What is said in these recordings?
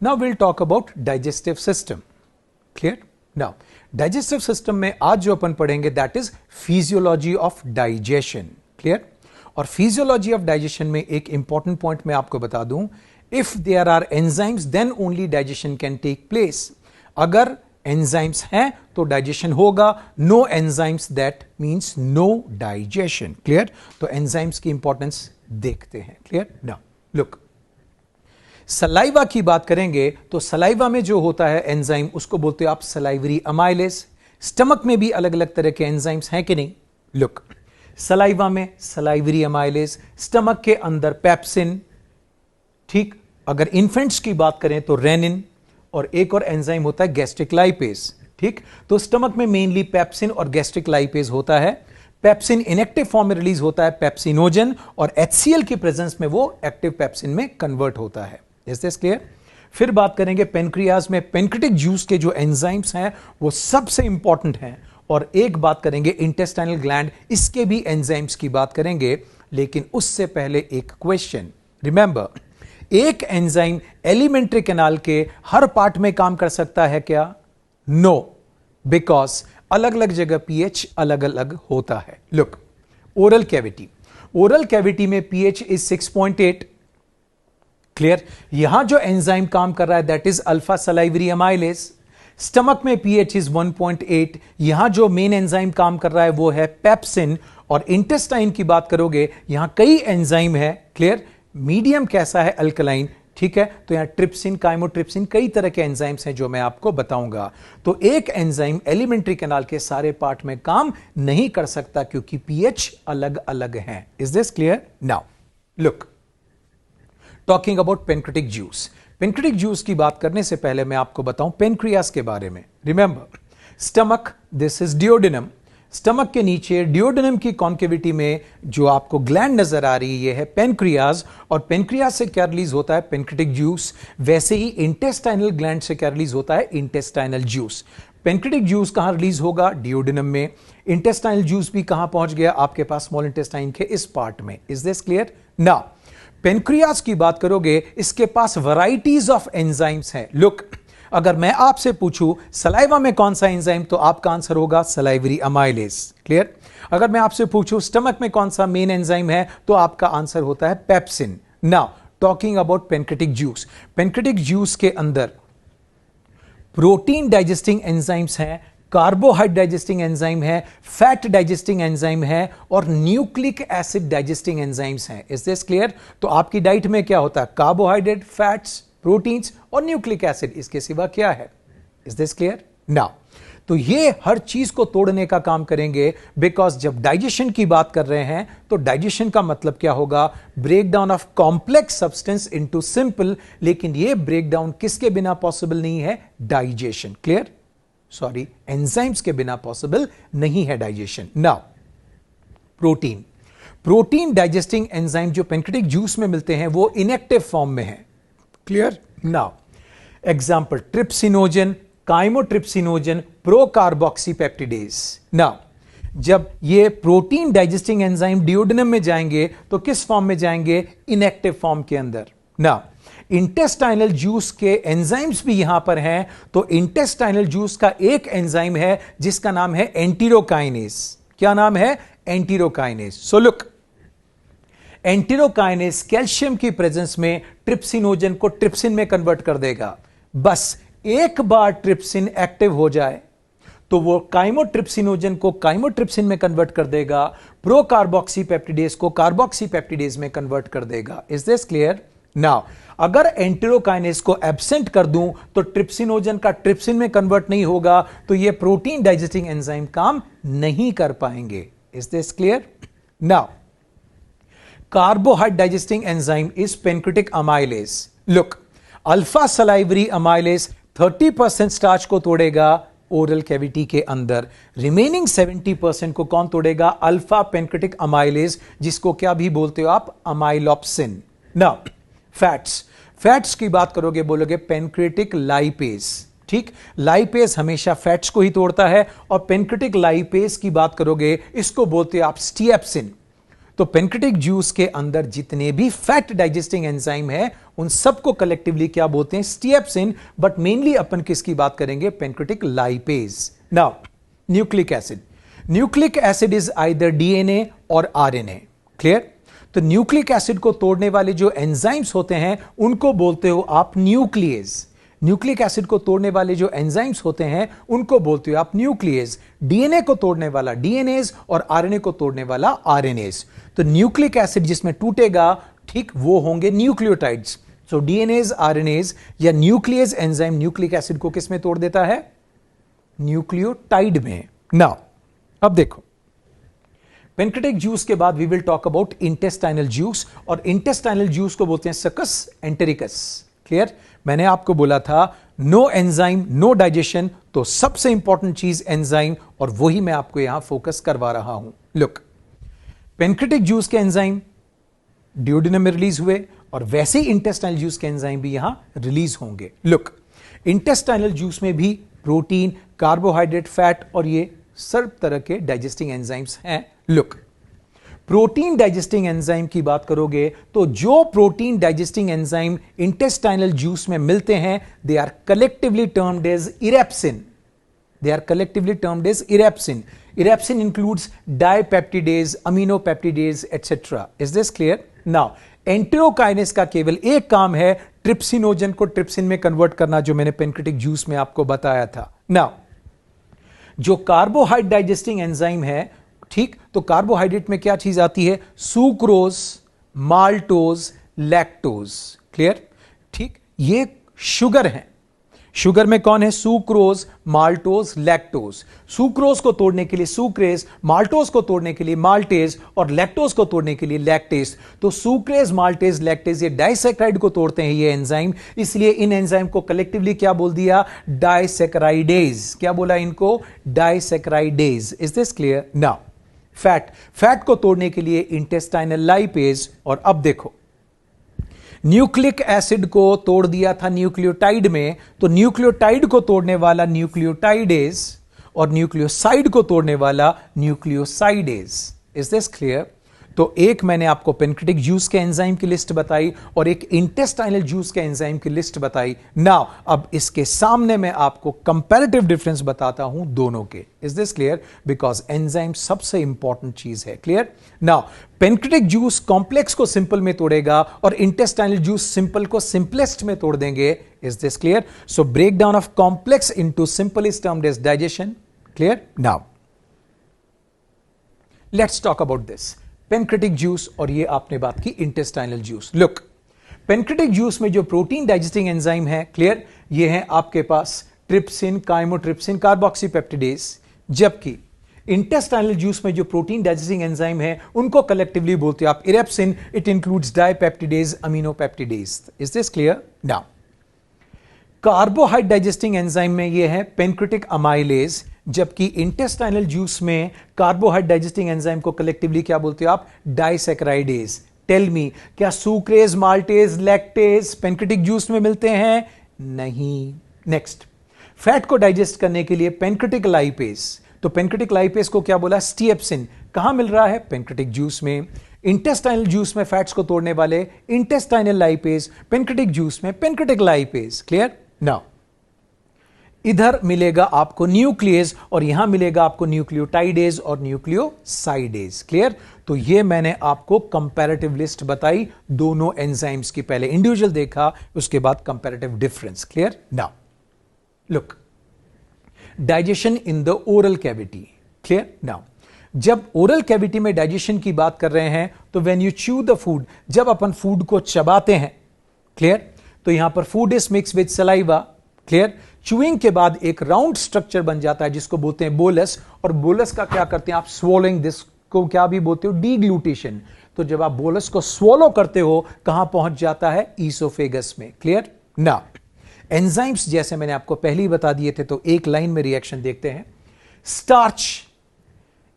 Now will talk about digestive system. Clear? Now digestive system में आज जो अपन पढ़ेंगे that is physiology of digestion. Clear? और फिजियोलॉजी ऑफ डाइजेशन में एक इंपॉर्टेंट पॉइंट मैं आपको बता दूं, if there are enzymes then only digestion can take place. अगर एंजाइम्स हैं तो डाइजेशन होगा, no enzymes that means no digestion. Clear? तो एंजाइम्स की इंपॉर्टेंस देखते हैं। क्लियर? नाउ लुक, सलाइवा की बात करेंगे तो सलाइवा में जो होता है एंजाइम उसको बोलते हो आप सलाइवरी अमाइलेज। स्टमक में भी अलग अलग तरह के एंजाइम्स हैं कि नहीं? लुक, सलाइवा में सलाइवरी अमाइलेज, स्टमक के अंदर पेप्सिन, ठीक। अगर इन्फेंट्स की बात करें तो रेनिन, और एक और एंजाइम होता है गैस्ट्रिक लाइपेज। ठीक, तो स्टमक में मेनली पेप्सिन और गैस्ट्रिक लाइपेज होता है। पेप्सिन इनएक्टिव फॉर्म में रिलीज होता है पेप्सिनोजन, और HCl की प्रेजेंस में वो एक्टिव पेप्सिन में कन्वर्ट होता है। Is this clear? फिर बात करेंगे पेनक्रियाज में पेनक्रिटिक जूस के जो एंजाइम्स हैं वो सबसे इंपॉर्टेंट हैं। और एक बात करेंगे इंटेस्टाइनल ग्लैंड, इसके भी एंजाइम्स की बात करेंगे। लेकिन उससे पहले एक क्वेश्चन, रिमेंबर, एक एंजाइम एलिमेंट्री कैनाल के हर पार्ट में काम कर सकता है क्या? नो, बिकॉज अलग अलग जगह पीएच अलग अलग होता है। Look, oral cavity, oral cavity में पीएच इज 6.8। क्लियर? यहां जो एंजाइम काम कर रहा है that is alpha salivary amylase. Stomach में पीएच इज 1.8। यहां जो मेन एंजाइम काम कर रहा है वो है पेप्सिन। और इंटेस्टाइन की बात करोगे यहां कई एंजाइम है। क्लियर? मीडियम कैसा है? अल्कलाइन। ठीक है, तो यहां ट्रिप्सिन, काइमोट्रिप्सिन, कई तरह के एंजाइम्स हैं जो मैं आपको बताऊंगा। तो एक एंजाइम एलिमेंट्री कैनाल के सारे पार्ट में काम नहीं कर सकता क्योंकि पीएच अलग अलग हैं। Is this clear? Now look, talking about pancreatic juice. Pancreatic juice की बात करने से पहले मैं आपको बताऊं पेनक्रियास के बारे में। Remember, stomach, this is duodenum. Stomach के नीचे डियोडिनम की कॉन्केविटी में जो आपको ग्लैंड नजर आ रही है ये है पेनक्रियाज। और पेनक्रियाज से क्या रिलीज होता है? Pancreatic juice. वैसे ही इंटेस्टाइनल ग्लैंड से क्या रिलीज होता है? Intestinal juice. पेनक्रिटिक जूस कहां रिलीज होगा? डियोडिनम में। इंटेस्टाइनल जूस भी कहां पहुंच गया? आपके पास स्मॉल इंटेस्टाइन के इस पार्ट में। Is this clear? Now pancreas की बात करोगे, इसके पास वैरायटीज ऑफ एंजाइम्स हैं। लुक, अगर मैं आपसे पूछूं सलाइवा में कौन सा एंजाइम, तो आपका आंसर होगा सलाइवरी अमाइलेज। क्लियर? अगर मैं आपसे पूछूं स्टमक में कौन सा मेन एंजाइम है, तो आपका आंसर होता है pepsin. Now talking about pancreatic juice, pancreatic juice के अंदर प्रोटीन डाइजेस्टिंग एंजाइम्स हैं, कार्बोहाइड्रेट डाइजेस्टिंग एंजाइम है, फैट डाइजेस्टिंग एंजाइम है, और न्यूक्लिक एसिड डाइजेस्टिंग एंजाइम्स हैं। Is this clear? तो आपकी डाइट में क्या होता है? कार्बोहाइड्रेट, फैट्स, प्रोटीन्स और न्यूक्लिक एसिड, इसके सिवा क्या है? Is this clear? नाउ तो ये हर चीज को तोड़ने का काम करेंगे, बिकॉज जब डाइजेशन की बात कर रहे हैं तो डाइजेशन का मतलब क्या होगा? Break down of complex substance into simple. लेकिन ये ब्रेक डाउन किसके बिना पॉसिबल नहीं है? डाइजेशन। क्लियर? सॉरी, एंजाइम्स के बिना पॉसिबल नहीं है digestion. Now protein, protein digesting enzyme जो पेनक्रिटिक जूस में मिलते हैं वो इनएक्टिव फॉर्म में है। Clear? Now example, trypsinogen, chymotrypsinogen, procarboxypeptidase. Now जब ये प्रोटीन डाइजेस्टिंग एंजाइम डियोडिनम में जाएंगे तो किस फॉर्म में जाएंगे? इनएक्टिव फॉर्म के अंदर। नाउ इंटेस्टाइनल जूस के एंजाइम्स भी यहां पर हैं, तो इंटेस्टाइनल जूस का एक एंजाइम है जिसका नाम है एंटीरोकाइनेज। क्या नाम है? Enterokinase. So look, enterokinase calcium की प्रेजेंस में ट्रिप्सिनोजन को ट्रिप्सिन में कन्वर्ट कर देगा। बस एक बार ट्रिप्सिन एक्टिव हो जाए तो वो काइमोट्रिप्सिनोजन को काइमोट्रिप्सिन में कन्वर्ट कर देगा, प्रोकार्बोक्सीपेप्टिडेज को कार्बोक्सीपेप्टिडेज में कन्वर्ट कर देगा। Is this clear? नाउ अगर एंटीरोकाइनेज को एब्सेंट कर दूं तो ट्रिप्सिनोजन का ट्रिप्सिन में कन्वर्ट नहीं होगा, तो ये प्रोटीन डाइजेस्टिंग एंजाइम काम नहीं कर पाएंगे। Is this clear? Now carbohydrate digesting enzyme is pancreatic amylase. Look, alpha salivary amylase 30% starch को तोड़ेगा ओरल कैविटी के अंदर, रिमेनिंग 70% को कौन तोड़ेगा? अल्फा पेनक्रिटिक अमाइलेज, जिसको क्या भी बोलते हो आप? अमाइलोप्सिन। नाउ फैट्स, फैट्स की बात करोगे बोलोगे पेनक्रिटिक लाइपेज। ठीक, लाइपेज हमेशा फैट्स को ही तोड़ता है, और पेनक्रिटिक लाइपेज की बात करोगे इसको बोलते हो आप स्टिएप्सिन। तो पेनक्रिटिक जूस के अंदर जितने भी फैट डाइजेस्टिंग एंजाइम है उन सबको कलेक्टिवली क्या बोलते हैं? स्टिएप्सिन। बट मेनली अपन किसकी बात करेंगे? Pancreatic lipase. Now nucleic acid, nucleic acid is either DNA और आरएनए। क्लियर? तो न्यूक्लिक एसिड को तोड़ने वाले जो एंजाइम्स होते हैं उनको बोलते हो आप न्यूक्लियस। न्यूक्लिक एसिड को तोड़ने वाले जो एंजाइम्स होते हैं उनको बोलते हो आप न्यूक्लियस। डीएनए को तोड़ने वाला डीएनएज और आरएनए को तोड़ने वाला आरएनएज। तो न्यूक्लिक एसिड जिसमें टूटेगा, ठीक, वो होंगे न्यूक्लियोटाइड्स। सो डीएनएज, आरएनएज या न्यूक्लियस एंजाइम न्यूक्लिक एसिड को किस में तोड़ देता है? न्यूक्लियोटाइड में। नाउ अब देखो, पेनक्रिटिक जूस के बाद we will talk about intestinal juice, और इंटेस्टाइनल जूस को बोलते हैं सकस एंटेरिकस। क्लियर? मैंने आपको बोला था नो एंजाइम नो डाइजेशन, तो सबसे इंपॉर्टेंट चीज एंजाइम, और वही मैं आपको यहां फोकस करवा रहा हूं। लुक, पेनक्रिटिक जूस के एंजाइम ड्यूडेनम में रिलीज हुए और वैसे ही इंटेस्टाइनल जूस के एंजाइम भी यहां रिलीज होंगे। लुक, इंटेस्टाइनल जूस में भी प्रोटीन, कार्बोहाइड्रेट, फैट और ये सब तरह के डाइजेस्टिंग एंजाइम्स हैं। लुक, प्रोटीन डाइजेस्टिंग एंजाइम की बात करोगे तो जो protein digesting enzyme intestinal juice में मिलते हैं they are collectively termed as erepsin. They are collectively termed as irapsin. Irapsin includes dipeptidase, aminopeptidase, etc. Is this clear? Now, enterokinase का केवल एक काम है ट्रिप्सिनोजन को ट्रिप्सिन में कन्वर्ट करना, जो मैंने पेनक्रिटिक जूस में आपको बताया था। नाउ, जो कार्बोहाइड्रेट डाइजेस्टिंग एंजाइम है, ठीक, तो कार्बोहाइड्रेट में क्या चीज आती है? Sucrose, maltose, lactose. क्लियर? ठीक, ये शुगर है। शुगर में कौन है? Sucrose, maltose, lactose. सुक्रोज को तोड़ने के लिए सुक्रेज, माल्टोज को तोड़ने के लिए माल्टेज और लैक्टोज को तोड़ने के लिए लैक्टेज। तो सुक्रेज, माल्टेज, लैक्टेज ये डाइसैकेराइड को तोड़ते हैं ये एंजाइम, इसलिए इन एंजाइम को कलेक्टिवली क्या बोल दिया? डाइसैकेराइडेज। क्या बोला इनको? Disaccharidase. Is this clear? Now, fat को तोड़ने के लिए इंटेस्टाइनल लाइपेज। और अब देखो, न्यूक्लिक एसिड को तोड़ दिया था न्यूक्लियोटाइड में, तो न्यूक्लियोटाइड को तोड़ने वाला न्यूक्लियोटाइडेज और न्यूक्लियोसाइड को तोड़ने वाला न्यूक्लियोसाइडेज। Is this clear? तो एक मैंने आपको पेनक्रिटिक जूस के एंजाइम की लिस्ट बताई और एक इंटेस्टाइनल जूस के एंजाइम की लिस्ट बताई। नाउ, अब इसके सामने मैं आपको कंपैरेटिव डिफरेंस बताता हूं दोनों के। Is this clear? Because enzyme सबसे इंपॉर्टेंट चीज है। Clear? Now, pancreatic juice complex को सिंपल में तोड़ेगा और इंटेस्टाइनल जूस सिंपल को सिंपलेस्ट में तोड़ देंगे। Is this clear? So break down of complex into simple is termed as digestion. Clear? Now let's talk about this pancreatic juice, और ये आपने बात की intestinal juice. Look, pancreatic juice में जो प्रोटीन डाइजेस्टिंग एंजाइम है, क्लियर, ये है आपके पास ट्रिप्सिन, काइमोट्रिप्सिन, कार्बोक्सीपेप्टिडेज। जबकि इंटेस्टाइनल जूस में जो प्रोटीन डाइजेस्टिंग एंजाइम है उनको कलेक्टिवली बोलते हो आप erepsin. It includes dipeptidase, aminopeptidase. Is this clear? Now, carbohydrate digesting enzyme में ये है पेनक्रिटिक अमाइलेज, जबकि इंटेस्टाइनल जूस में कार्बोहाइड्रेट डाइजेस्टिंग एंजाइम को कलेक्टिवली क्या बोलते हो आप? डाइसैकेराइडेज। टेल मी, क्या sucrase, maltase, lactase pancreatic juice में मिलते हैं? नहीं। नेक्स्ट, फैट को डाइजेस्ट करने के लिए पेनक्रिटिक लाइपेज, तो पेनक्रिटिक लाइपेज को क्या बोला? स्टिएप्सिन। कहां मिल रहा है? पेनक्रिटिक जूस में। इंटेस्टाइनल जूस में फैट्स को तोड़ने वाले इंटेस्टाइनल लाइपेज, पेनक्रिटिक जूस में पेनक्रिटिक लाइपेज। क्लियर? नाउ, इधर मिलेगा आपको न्यूक्लियस और यहां मिलेगा आपको न्यूक्लियोटाइडेज और न्यूक्लियोसाइडेज। क्लियर? तो ये मैंने आपको कंपैरेटिव लिस्ट बताई दोनों एंजाइम्स की। पहले इंडिविजुअल देखा, उसके बाद comparative difference. Clear? Now look, digestion in the oral cavity. Clear? Now, जब ओरल कैविटी में डाइजेशन की बात कर रहे हैं तो when you chew the food, जब अपन फूड को चबाते हैं, क्लियर, तो यहां पर food is mix with saliva. Clear? Chewing के बाद एक राउंड स्ट्रक्चर बन जाता है जिसको बोलते हैं बोलस, और बोलस का क्या करते हैं आप? स्वॉलोइंग दिस को क्या भी बोलते हो? डीग्लूटेशन। तो जब आप बोलस को स्वॉलो करते हो, कहां पहुंच जाता है? ईसोफेगस में। क्लियर? नाउ, एंजाइम्स जैसे मैंने आपको पहले ही बता दिए थे, तो एक लाइन में रिएक्शन देखते हैं। Starch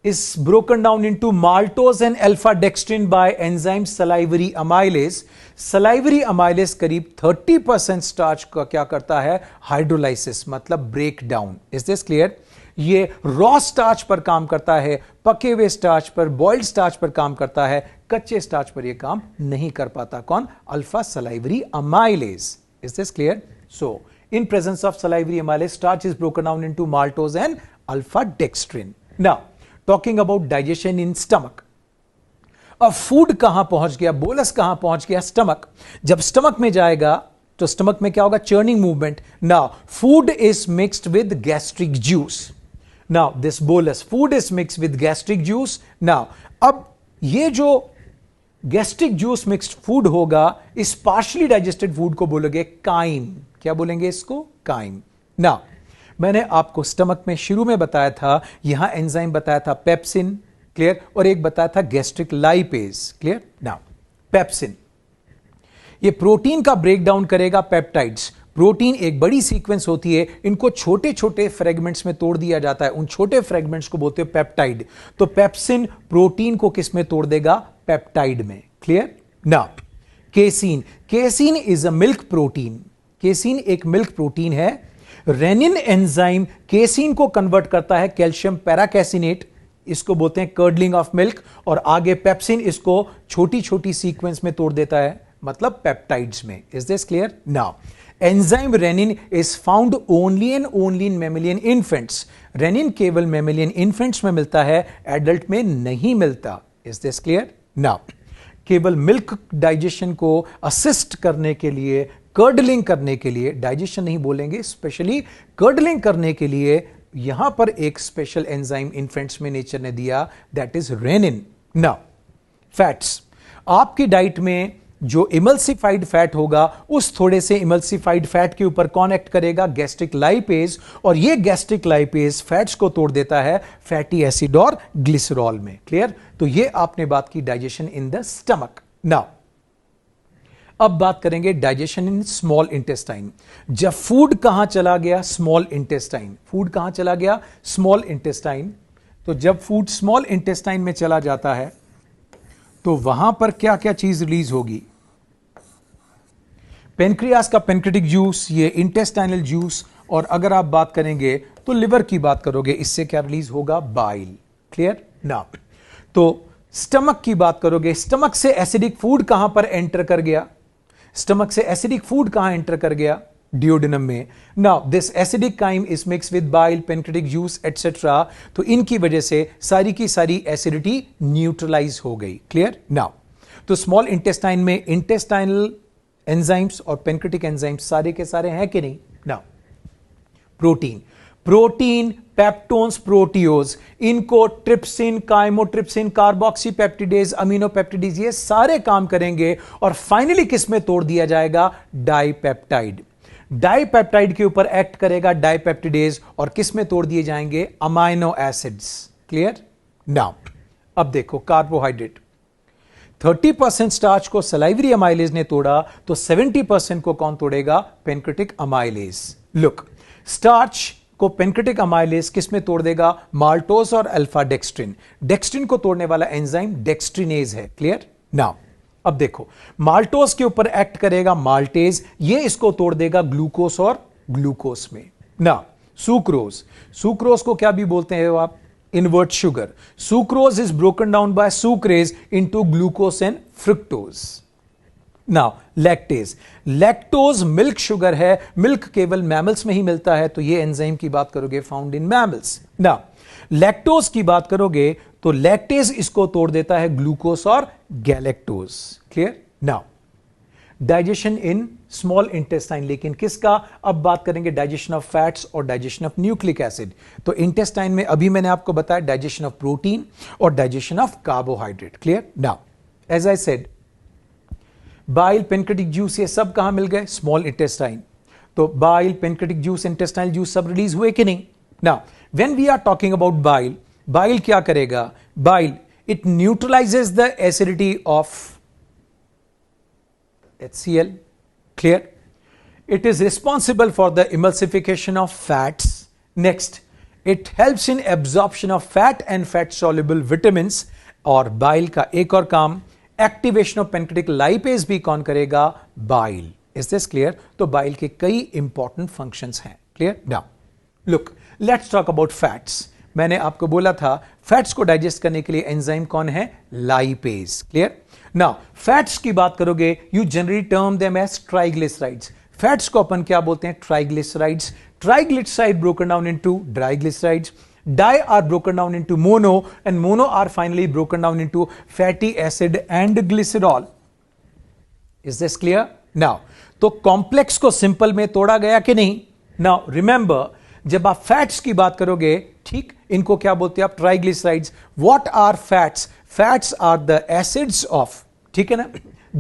is broken down into maltose and alpha dextrin by enzyme salivary amylase. Salivary amylase करीब 30% स्टार्च का क्या करता है? हाइड्रोलाइसिस, मतलब break down. Is this clear? ये रॉ स्टार्च पर काम करता है, पके हुए स्टार्च पर, बॉइल्ड स्टार्च पर काम करता है, कच्चे स्टार्च पर यह काम नहीं कर पाता। कौन? Alpha salivary amylase. Is this clear? So in presence of salivary amylase, starch is broken down into maltose and alpha dextrin. Now talking about digestion in stomach. अब फूड कहां पहुंच गया, बोलस कहां पहुंच गया? स्टमक। जब स्टमक में जाएगा तो स्टमक में क्या होगा? Churning movement. Now food is mixed with gastric juice. Now this bolus food is mixed with gastric juice. Now अब ये जो गैस्ट्रिक जूस मिक्स्ड फूड होगा, इस पार्शली डाइजेस्टेड फूड को बोलोगे काइम। क्या बोलेंगे इसको? काइम। ना मैंने आपको स्टमक में शुरू में बताया था, यहां एंजाइम बताया था पेप्सिन, क्लियर, और एक बताया था gastric lipase, clear. Now pepsin ये प्रोटीन का ब्रेक डाउन करेगा पेप्टाइड्स। प्रोटीन एक बड़ी सीक्वेंस होती है, इनको छोटे छोटे फ्रेगमेंट्स में तोड़ दिया जाता है, उन छोटे फ्रेगमेंट्स को बोलते हैं पेप्टाइड। तो पेप्सिन प्रोटीन को किस में तोड़ देगा? पेप्टाइड में, clear. Now casein, casein is a milk protein. Casein एक मिल्क प्रोटीन है। रेनिन एंजाइम केसीन को कन्वर्ट करता है कैल्शियम पैराकैसिनेट, इसको बोलते हैं कर्डलिंग ऑफ मिल्क, और आगे पेप्सिन इसको छोटी छोटी सीक्वेंस में तोड़ देता है, मतलब पेप्टाइड्स में। Is this clear? Now enzyme rennin is found only and only in mammalian infants. Rennin केवल मैमेलियन इन्फेंट्स में मिलता है, एडल्ट में नहीं मिलता। Is this clear? नाउ केवल मिल्क डाइजेशन को असिस्ट करने के लिए, कर्डलिंग करने के लिए, डाइजेशन नहीं बोलेंगे, स्पेशली कर्डलिंग करने के लिए यहां पर एक स्पेशल एंजाइम इन्फेंट्स में नेचर ने दिया, that is rennin. Now fats, आपकी डाइट में जो इमल्सिफाइड फैट होगा, उस थोड़े से इमल्सिफाइड फैट के ऊपर कौन एक्ट करेगा? गैस्ट्रिक लाइपेज, और ये गैस्ट्रिक लाइपेज फैट्स को तोड़ देता है फैटी एसिड और ग्लिसरॉल में, क्लियर। तो ये आपने बात की digestion in the stomach. Now अब बात करेंगे डाइजेशन इन स्मॉल इंटेस्टाइन। जब फूड कहां चला गया? Small intestine. फूड कहां चला गया? Small intestine. तो जब फूड स्मॉल इंटेस्टाइन में चला जाता है तो वहां पर क्या क्या चीज रिलीज होगी? पेनक्रियास का पेनक्रेटिक जूस, ये इंटेस्टाइनल जूस, और अगर आप बात करेंगे तो लिवर की बात करोगे, इससे क्या रिलीज होगा? Bile, clear. ना तो स्टमक की बात करोगे, स्टमक से एसिडिक फूड कहां पर एंटर कर गया? स्टमक से एसिडिक फूड कहां एंटर कर गया? डियोडिनम में। Now this acidic chyme is mix with bile, pancreatic juice etcetera, तो इनकी वजह से सारी की सारी एसिडिटी न्यूट्रलाइज हो गई, क्लियर। नाउ तो स्मॉल इंटेस्टाइन में इंटेस्टाइनल एंजाइम्स और पेनक्रेटिक एंजाइम्स सारे के सारे हैं कि नहीं? नाउ प्रोटीन, प्रोटीन, पेप्टोन्स, प्रोटियोज, इनको ट्रिप्सिन, काइमोट्रिप्सिन, कार्बोक्सीपेप्टिडेज, अमीनोपेप्टिडेज, ये सारे काम करेंगे, और फाइनली किस में तोड़ दिया जाएगा? डाइपेप्टाइड। डाइपेप्टाइड के ऊपर एक्ट करेगा डाइपेप्टिडेज, और किस में तोड़ दिए जाएंगे? Amino acids, clear. नाउ अब देखो कार्बोहाइड्रेट, 30% स्टार्च को सलाइवरी अमाइलेज ने तोड़ा, तो 70% को कौन तोड़ेगा? Pancreatic amylase. लुक, स्टार्च को पेनक्रेटिक अमाइलेज किस में तोड़ देगा? माल्टोज और अल्फा डेक्स्ट्रिन। डेक्स्ट्रिन को तोड़ने वाला एंजाइम डेक्स्ट्रिनेज है, क्लियर। नाउ अब देखो, माल्टोज के ऊपर एक्ट करेगा माल्टेज, ये इसको तोड़ देगा ग्लूकोस और ग्लूकोस में। ना सुक्रोज, सुक्रोज को क्या भी बोलते हैं आप? Invert sugar. Sucrose is broken down by sucrase into glucose and fructose. Now lactase, lactose milk sugar है, मिल्क केवल मैमल्स में ही मिलता है, तो ये एंजाइम की बात करोगे found in mammals. Now lactose की बात करोगे तो लैक्टेज इसको तोड़ देता है ग्लूकोस और galactose, clear. Now digestion in small intestine, लेकिन किसका? अब बात करेंगे डाइजेशन ऑफ फैट्स और डाइजेशन ऑफ न्यूक्लिक एसिड। तो इंटेस्टाइन में अभी मैंने आपको बताया डाइजेशन ऑफ प्रोटीन और digestion of carbohydrate, clear. Now as I said, bile, pancreatic juice, ये सब कहां मिल गए? Small intestine. तो bile, pancreatic juice, intestinal juice सब रिलीज हुए कि नहीं? Now when we are talking about bile, bile क्या करेगा? Bile it neutralises the acidity of HCl, clear. It is responsible for the emulsification of fats. Next, it helps in absorption of fat and fat soluble vitamins. और bile का एक और काम, activation of pancreatic lipase भी कौन करेगा? Bile. Is this clear? तो bile के कई इंपॉर्टेंट फंक्शंस हैं, clear. Now look, let's talk about fats. मैंने आपको बोला था फैट्स को डाइजेस्ट करने के लिए एंजाइम कौन है? लाइपेज। क्लियर? नाउ फैट्स की बात करोगे, you generally term them as triglycerides. Fats को अपन क्या बोलते हैं? Triglycerides. Triglyceride broken down into diglycerides. Di are broken down into mono and mono are finally broken down into fatty acid and glycerol. Is this clear? Now, तो complex को simple में तोड़ा गया कि नहीं? Now, remember, जब आप fats की बात करोगे, ठीक, इनको क्या बोलते हैं आप? Triglycerides. What are fats? Fats are the acids of, ठीक है ना?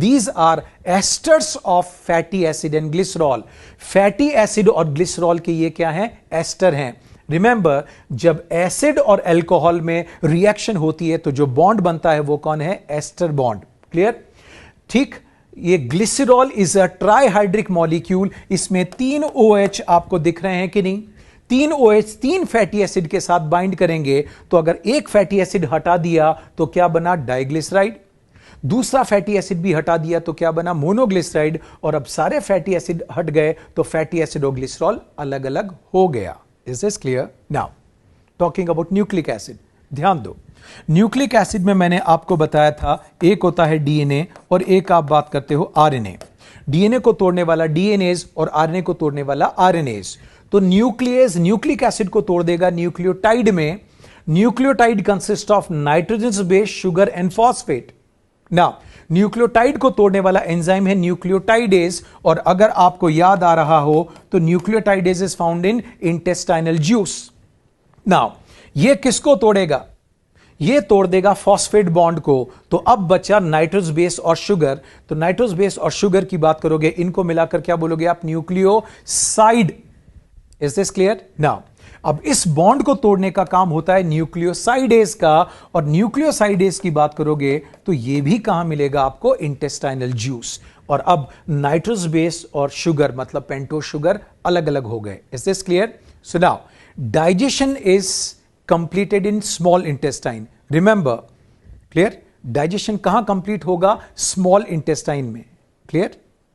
These are esters of fatty acid and glycerol. Fatty acid और glycerol के ये क्या हैं? एस्टर हैं. रिमेंबर, जब एसिड और एल्कोहल में रिएक्शन होती है तो जो बॉन्ड बनता है वो कौन है? Ester bond. क्लियर? ठीक. ये glycerol is a trihydric molecule. इसमें 3 OH आपको दिख रहे हैं कि नहीं? 3 OH 3 फैटी एसिड के साथ बाइंड करेंगे तो अगर एक फैटी एसिड हटा दिया तो क्या बना? डाइग्लिसराइड. दूसरा फैटी एसिड भी हटा दिया तो क्या बना? मोनोग्लिसराइड. और अब सारे फैटी एसिड हट गए तो फैटी एसिड और ग्लिसरॉल अलग अलग हो गया. Is this clear? Now, talking about nucleic acid. ध्यान दो, न्यूक्लिक एसिड में मैंने आपको बताया था एक होता है डीएनए और एक आप बात करते हो आरएनए. डीएनए को तोड़ने वाला डीएनएज और आरएनए को तोड़ने वाला आरएनएज. तो न्यूक्लियस न्यूक्लिक एसिड को तोड़ देगा न्यूक्लियोटाइड में. Nucleotide consist of nitrogen base, sugar and phosphate. Now nucleotide को तोड़ने वाला एंजाइम है न्यूक्लियोटाइडेज. और अगर आपको याद आ रहा हो तो nucleotidase is found in intestinal juice. Now ये किसको तोड़ेगा? ये तोड़ देगा फॉस्फेट बॉन्ड को. तो अब बचा नाइट्रोज बेस और शुगर. तो नाइट्रोज बेस और शुगर की बात करोगे, इनको मिलाकर क्या बोलोगे आप? Nucleoside. Is this clear? Now अब इस बॉन्ड को तोड़ने का काम होता है न्यूक्लियोसाइडेज का. और न्यूक्लियोसाइडेज की बात करोगे तो ये भी कहां मिलेगा आपको? Intestinal juice. और अब नाइट्रोज बेस और शुगर मतलब पेंटोज शुगर अलग अलग हो गए. Is this clear? So now digestion is completed in small intestine. Remember, clear? Digestion कहां कंप्लीट होगा? स्मॉल इंटेस्टाइन में. क्लियर?